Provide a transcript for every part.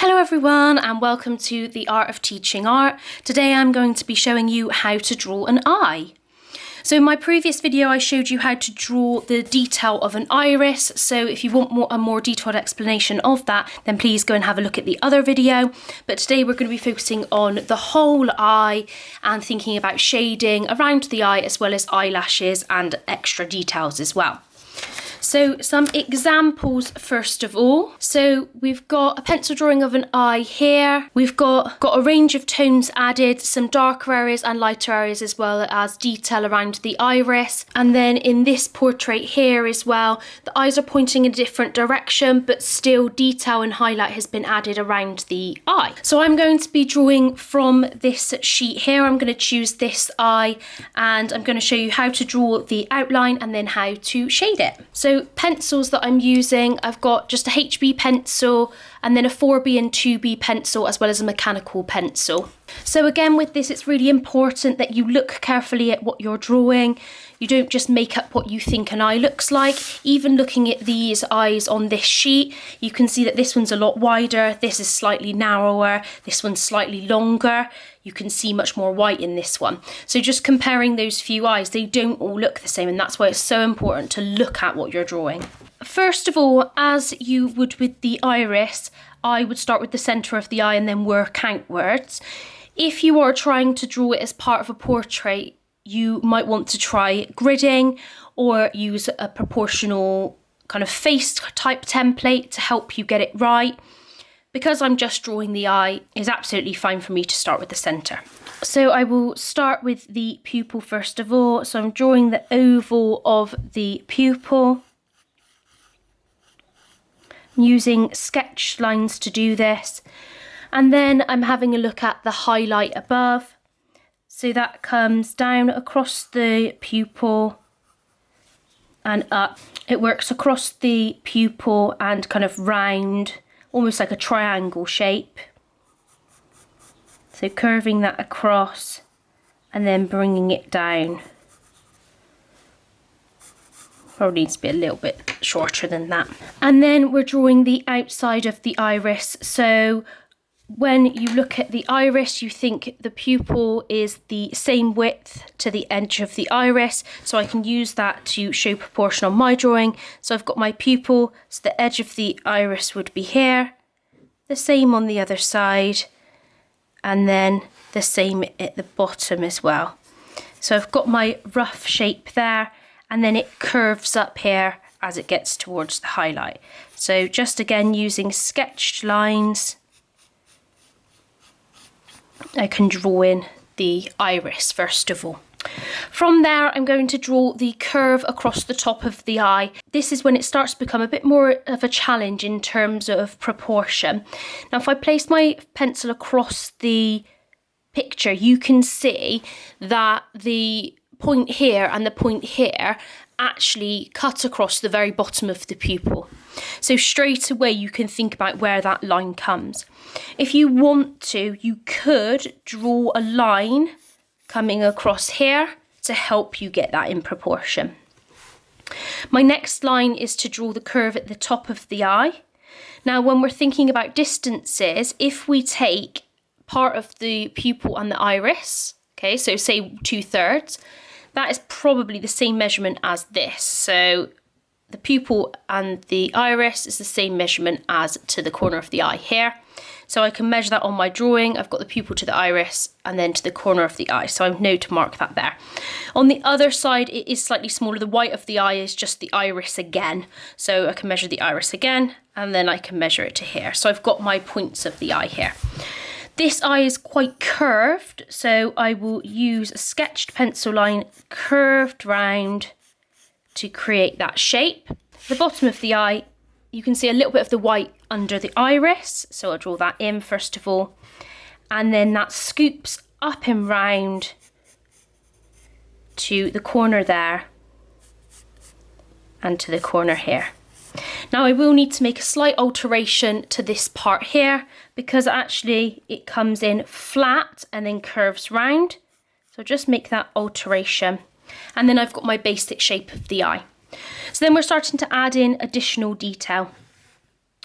Hello everyone and welcome to The Art of Teaching Art. Today I'm going to be showing you how to draw an eye. So in my previous video I showed you how to draw the detail of an iris, so if you want a more detailed explanation of that then please go and have a look at the other video. But today we're going to be focusing on the whole eye and thinking about shading around the eye as well as eyelashes and extra details as well. So some examples first of all. So we've got a pencil drawing of an eye here. We've got a range of tones added, some darker areas and lighter areas as well as detail around the iris. And then in this portrait here as well, the eyes are pointing in a different direction but still detail and highlight has been added around the eye. So I'm going to be drawing from this sheet here. I'm going to choose this eye and I'm going to show you how to draw the outline and then how to shade it. So pencils that I'm using, I've got just a HB pencil and then a 4B and 2B pencil as well as a mechanical pencil. So again with this it's really important that you look carefully at what you're drawing. You don't just make up what you think an eye looks like. Even looking at these eyes on this sheet, you can see that this one's a lot wider, this is slightly narrower, this one's slightly longer. You can see much more white in this one. So just comparing those few eyes, they don't all look the same, and that's why it's so important to look at what you're drawing. First of all, as you would with the iris, I would start with the centre of the eye and then work outwards. If you are trying to draw it as part of a portrait, you might want to try gridding or use a proportional kind of face type template to help you get it right. Because I'm just drawing the eye, it's absolutely fine for me to start with the centre. So I will start with the pupil first of all. So I'm drawing the oval of the pupil. I'm using sketch lines to do this. And then I'm having a look at the highlight above. So that comes down across the pupil and up. It works across the pupil and kind of round, almost like a triangle shape. So curving that across and then bringing it down. Probably needs to be a little bit shorter than that. And then we're drawing the outside of the iris. So when you look at the iris, you think the pupil is the same width to the edge of the iris. So I can use that to show proportion on my drawing. So I've got my pupil, so the edge of the iris would be here. The same on the other side. And then the same at the bottom as well. So I've got my rough shape there. And then it curves up here as it gets towards the highlight. So just again using sketched lines, I can draw in the iris first of all. From there, I'm going to draw the curve across the top of the eye. This is when it starts to become a bit more of a challenge in terms of proportion. Now, if I place my pencil across the picture, you can see that the point here and the point here actually cut across the very bottom of the pupil. So straight away you can think about where that line comes. If you want to, you could draw a line coming across here to help you get that in proportion. My next line is to draw the curve at the top of the eye. Now when we're thinking about distances, if we take part of the pupil and the iris, okay, so say 2/3, that is probably the same measurement as this. So the pupil and the iris is the same measurement as to the corner of the eye here. So I can measure that on my drawing. I've got the pupil to the iris and then to the corner of the eye. So I know to mark that there. On the other side, it is slightly smaller. The white of the eye is just the iris again. So I can measure the iris again and then I can measure it to here. So I've got my points of the eye here. This eye is quite curved, so I will use a sketched pencil line curved round to create that shape. The bottom of the eye, you can see a little bit of the white under the iris, so I'll draw that in first of all. And then that scoops up and round to the corner there and to the corner here. Now I will need to make a slight alteration to this part here because actually it comes in flat and then curves round. So just make that alteration. And then I've got my basic shape of the eye. So then we're starting to add in additional detail.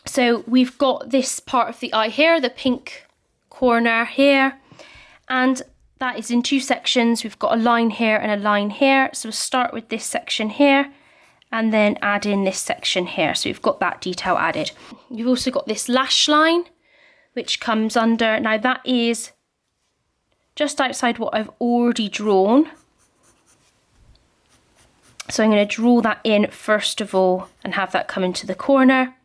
So we've got this part of the eye here, the pink corner here, and that is in two sections. We've got a line here and a line here. So we'll start with this section here and then add in this section here. So we've got that detail added. You've also got this lash line, which comes under. Now that is just outside what I've already drawn. So I'm going to draw that in first of all and have that come into the corner.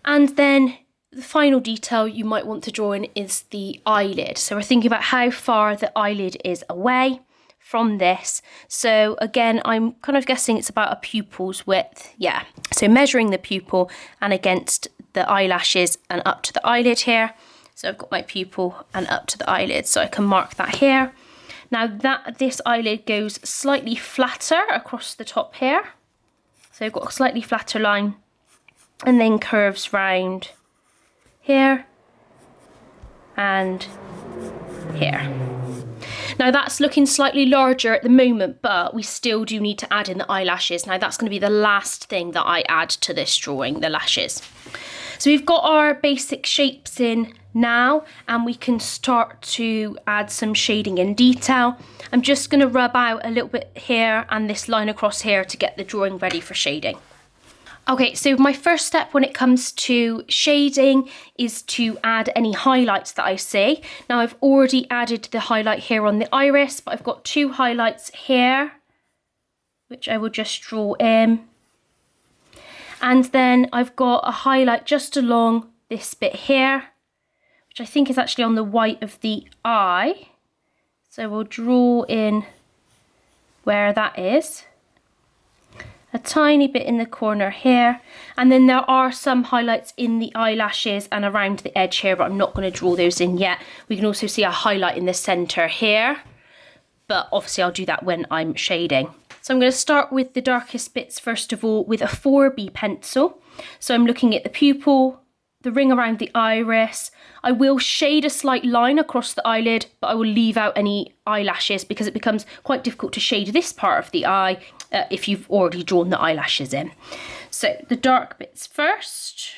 And then the final detail you might want to draw in is the eyelid. So we're thinking about how far the eyelid is away from this. So again, I'm kind of guessing it's about a pupil's width. Yeah, so measuring the pupil and against the eyelashes and up to the eyelid here. So I've got my pupil and up to the eyelid, so I can mark that here. Now this eyelid goes slightly flatter across the top here. So I've got a slightly flatter line and then curves round here and here. Now that's looking slightly larger at the moment, but we still do need to add in the eyelashes. Now that's going to be the last thing that I add to this drawing, the lashes. So we've got our basic shapes in now, and we can start to add some shading and detail. I'm just going to rub out a little bit here and this line across here to get the drawing ready for shading. Okay, so my first step when it comes to shading is to add any highlights that I see. Now I've already added the highlight here on the iris, but I've got two highlights here, which I will just draw in. And then I've got a highlight just along this bit here, which I think is actually on the white of the eye. So we'll draw in where that is. A tiny bit in the corner here, and then there are some highlights in the eyelashes and around the edge here, but I'm not going to draw those in yet. We can also see a highlight in the center here, but obviously I'll do that when I'm shading. So I'm going to start with the darkest bits first of all with a 4B pencil. So I'm looking at the pupil, the ring around the iris. I will shade a slight line across the eyelid, but I will leave out any eyelashes because it becomes quite difficult to shade this part of the eye if you've already drawn the eyelashes in. So the dark bits first.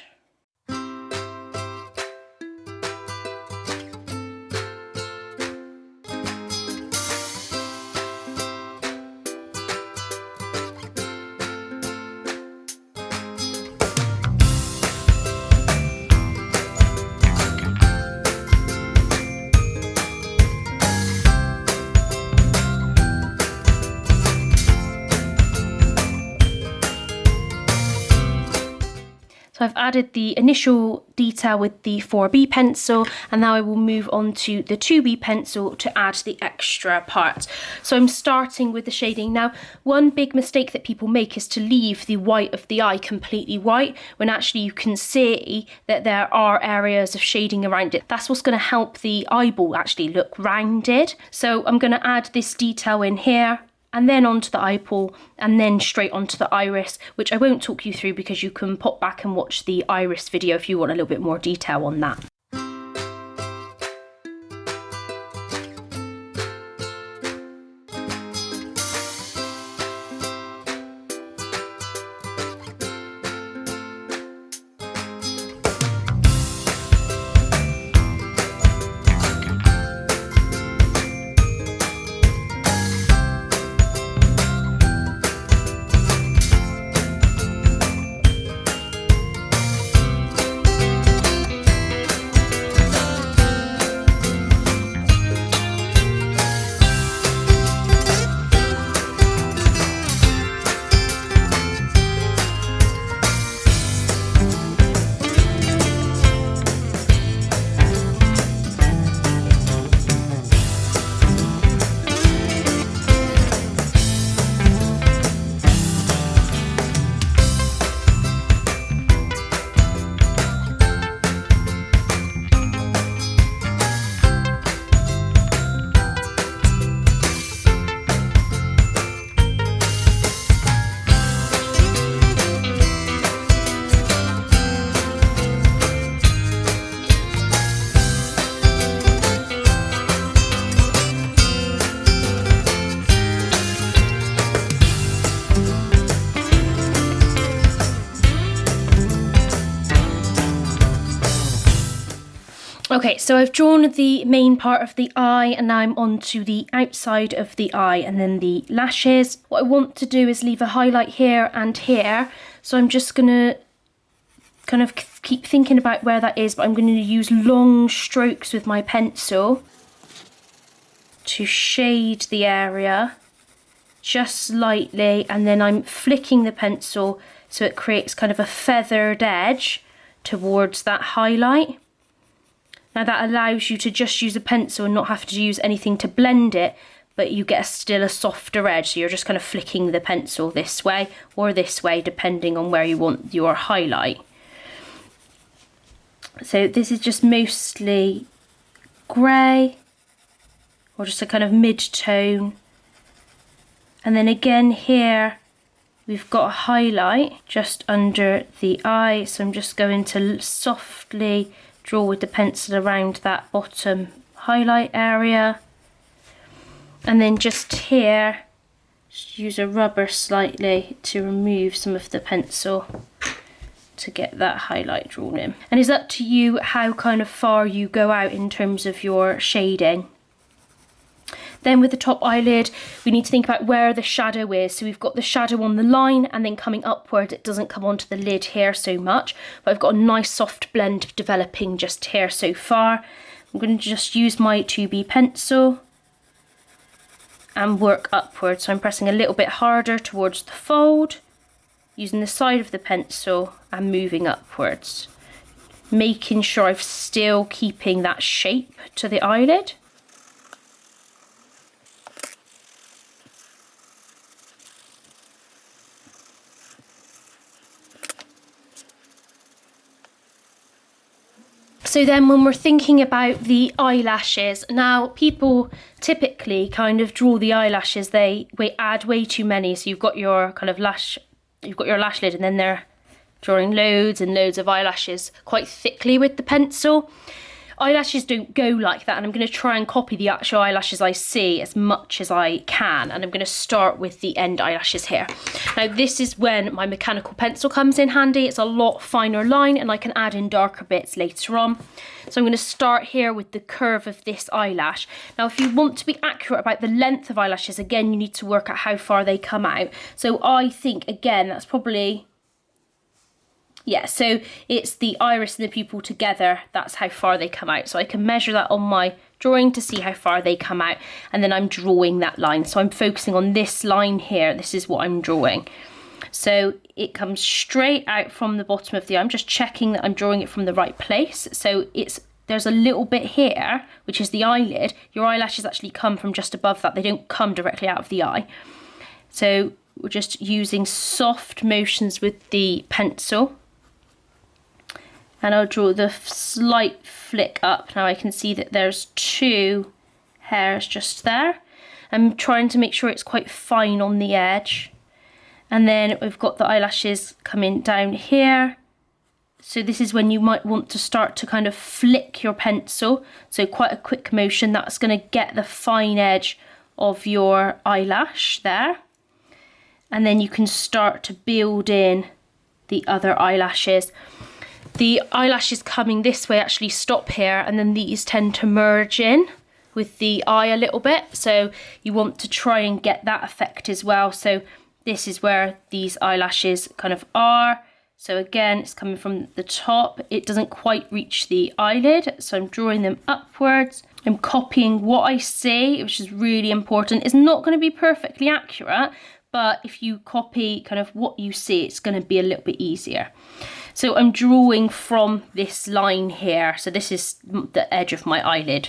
So I've added the initial detail with the 4B pencil, and now I will move on to the 2B pencil to add the extra parts. So I'm starting with the shading. Now, one big mistake that people make is to leave the white of the eye completely white, when actually you can see that there are areas of shading around it. That's what's going to help the eyeball actually look rounded. So I'm going to add this detail in here, and then onto the eyeball, and then straight onto the iris, which I won't talk you through because you can pop back and watch the iris video if you want a little bit more detail on that. Okay, so I've drawn the main part of the eye and now I'm on to the outside of the eye and then the lashes. What I want to do is leave a highlight here and here. So I'm just going to kind of keep thinking about where that is, but I'm going to use long strokes with my pencil to shade the area just slightly, and then I'm flicking the pencil so it creates kind of a feathered edge towards that highlight. Now that allows you to just use a pencil and not have to use anything to blend it, but you get still a softer edge. So you're just kind of flicking the pencil this way or this way, depending on where you want your highlight. So this is just mostly grey, or just a kind of mid-tone. And then again here, we've got a highlight just under the eye. So I'm just going to softly draw with the pencil around that bottom highlight area. And then just here, just use a rubber slightly to remove some of the pencil to get that highlight drawn in. And it's up to you how kind of far you go out in terms of your shading. Then with the top eyelid, we need to think about where the shadow is. So we've got the shadow on the line and then coming upward, it doesn't come onto the lid here so much, but I've got a nice soft blend developing just here so far. I'm going to just use my 2B pencil and work upwards. So I'm pressing a little bit harder towards the fold, using the side of the pencil and moving upwards, making sure I'm still keeping that shape to the eyelid. So then when we're thinking about the eyelashes, now people typically kind of draw the eyelashes, they add way too many. So you've got your kind of lash lid and then they're drawing loads and loads of eyelashes quite thickly with the pencil. Eyelashes don't go like that, and I'm going to try and copy the actual eyelashes I see as much as I can, and I'm going to start with the end eyelashes here. Now this is when my mechanical pencil comes in handy. It's a lot finer line and I can add in darker bits later on. So I'm going to start here with the curve of this eyelash. Now if you want to be accurate about the length of eyelashes, again you need to work out how far they come out. So I think again that's probably, yeah, so it's the iris and the pupil together, that's how far they come out. So I can measure that on my drawing to see how far they come out, and then I'm drawing that line. So I'm focusing on this line here, this is what I'm drawing. So it comes straight out from the bottom of the eye. I'm just checking that I'm drawing it from the right place. So there's a little bit here, which is the eyelid. Your eyelashes actually come from just above that, they don't come directly out of the eye. So we're just using soft motions with the pencil. And I'll draw the slight flick up. Now I can see that there's two hairs just there. I'm trying to make sure it's quite fine on the edge. And then we've got the eyelashes coming down here. So this is when you might want to start to kind of flick your pencil. So quite a quick motion, that's going to get the fine edge of your eyelash there. And then you can start to build in the other eyelashes. The eyelashes coming this way actually stop here, and then these tend to merge in with the eye a little bit. So you want to try and get that effect as well. So this is where these eyelashes kind of are. So again, it's coming from the top. It doesn't quite reach the eyelid, so I'm drawing them upwards. I'm copying what I see, which is really important. It's not going to be perfectly accurate, but if you copy kind of what you see, it's going to be a little bit easier. So I'm drawing from this line here. So this is the edge of my eyelid.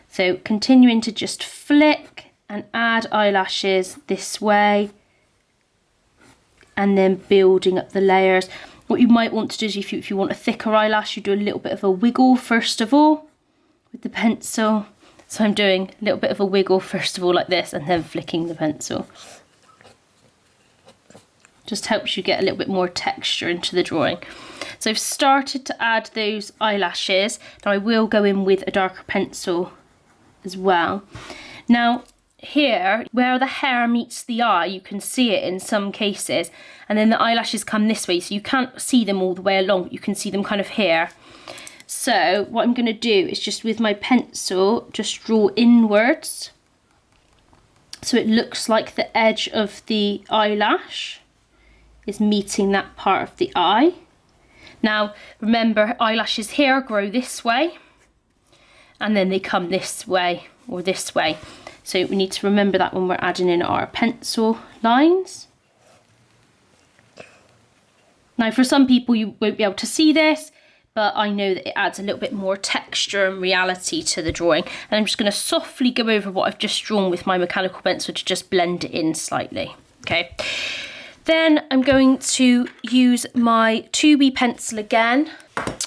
So continuing to just flick and add eyelashes this way, and then building up the layers. What you might want to do is if you want a thicker eyelash, you do a little bit of a wiggle first of all with the pencil. So I'm doing a little bit of a wiggle first of all like this, and then flicking the pencil. Just helps you get a little bit more texture into the drawing. So I've started to add those eyelashes. Now I will go in with a darker pencil as well. Now here, where the hair meets the eye, you can see it in some cases, and then the eyelashes come this way, so you can't see them all the way along, but you can see them kind of here. So what I'm going to do is just with my pencil, just draw inwards. So it looks like the edge of the eyelash is meeting that part of the eye. Now, remember, eyelashes here grow this way, and then they come this way or this way. So we need to remember that when we're adding in our pencil lines. Now, for some people, you won't be able to see this, but I know that it adds a little bit more texture and reality to the drawing. And I'm just going to softly go over what I've just drawn with my mechanical pencil to just blend it in slightly. Okay. Then I'm going to use my 2B pencil again.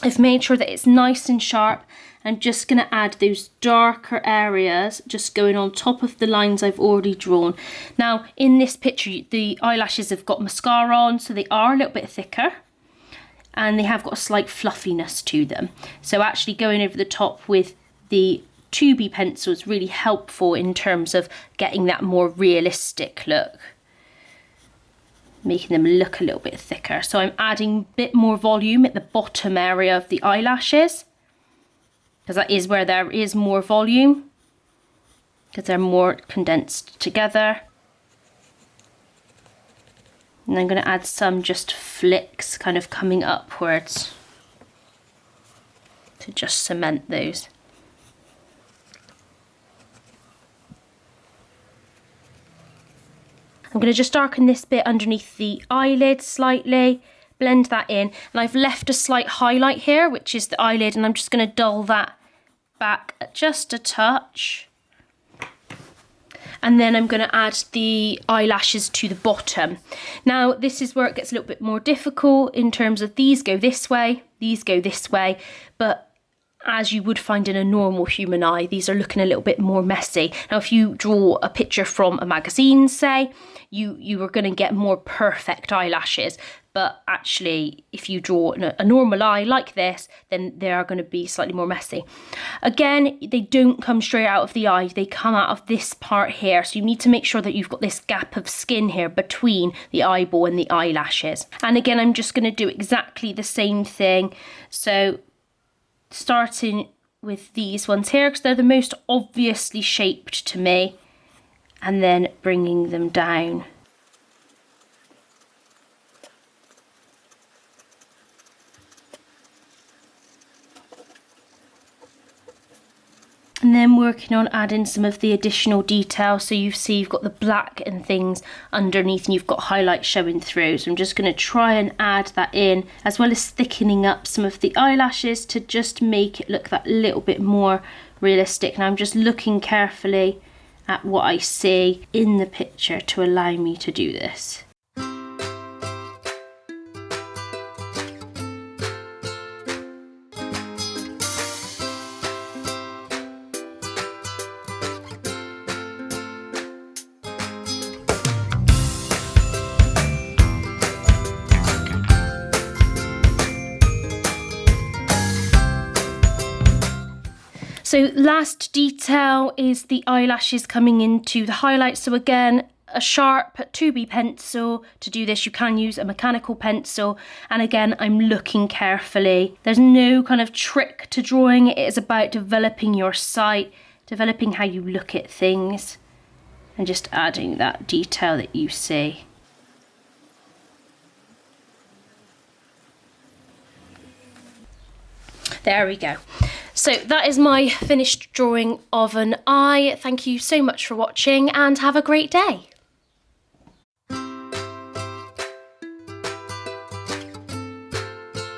I've made sure that it's nice and sharp. I'm just going to add those darker areas, just going on top of the lines I've already drawn. Now, in this picture, the eyelashes have got mascara on, so they are a little bit thicker. And they have got a slight fluffiness to them. So actually going over the top with the 2B pencil is really helpful in terms of getting that more realistic look. Making them look a little bit thicker. So I'm adding a bit more volume at the bottom area of the eyelashes, because that is where there is more volume, because they're more condensed together. And I'm going to add some just flicks kind of coming upwards to just cement those. I'm going to just darken this bit underneath the eyelid slightly, blend that in, and I've left a slight highlight here, which is the eyelid, and I'm just going to dull that back just a touch. And then I'm going to add the eyelashes to the bottom. Now, this is where it gets a little bit more difficult in terms of these go this way, these go this way, but as you would find in a normal human eye, these are looking a little bit more messy. Now, if you draw a picture from a magazine, say, you are going to get more perfect eyelashes. But actually, if you draw a normal eye like this, then they are going to be slightly more messy. Again, they don't come straight out of the eye. They come out of this part here. So you need to make sure that you've got this gap of skin here between the eyeball and the eyelashes. And again, I'm just going to do exactly the same thing. So starting with these ones here, because they're the most obviously shaped to me, and then bringing them down. And then working on adding some of the additional detail. So you see you've got the black and things underneath, and you've got highlights showing through. So I'm just going to try and add that in, as well as thickening up some of the eyelashes to just make it look that little bit more realistic. And I'm just looking carefully at what I see in the picture to allow me to do this. So last detail is the eyelashes coming into the highlights. So again, a sharp 2B pencil. To do this, you can use a mechanical pencil. And again, I'm looking carefully. There's no kind of trick to drawing. It is about developing your sight, developing how you look at things, and just adding that detail that you see. There we go. So that is my finished drawing of an eye. Thank you so much for watching, and have a great day.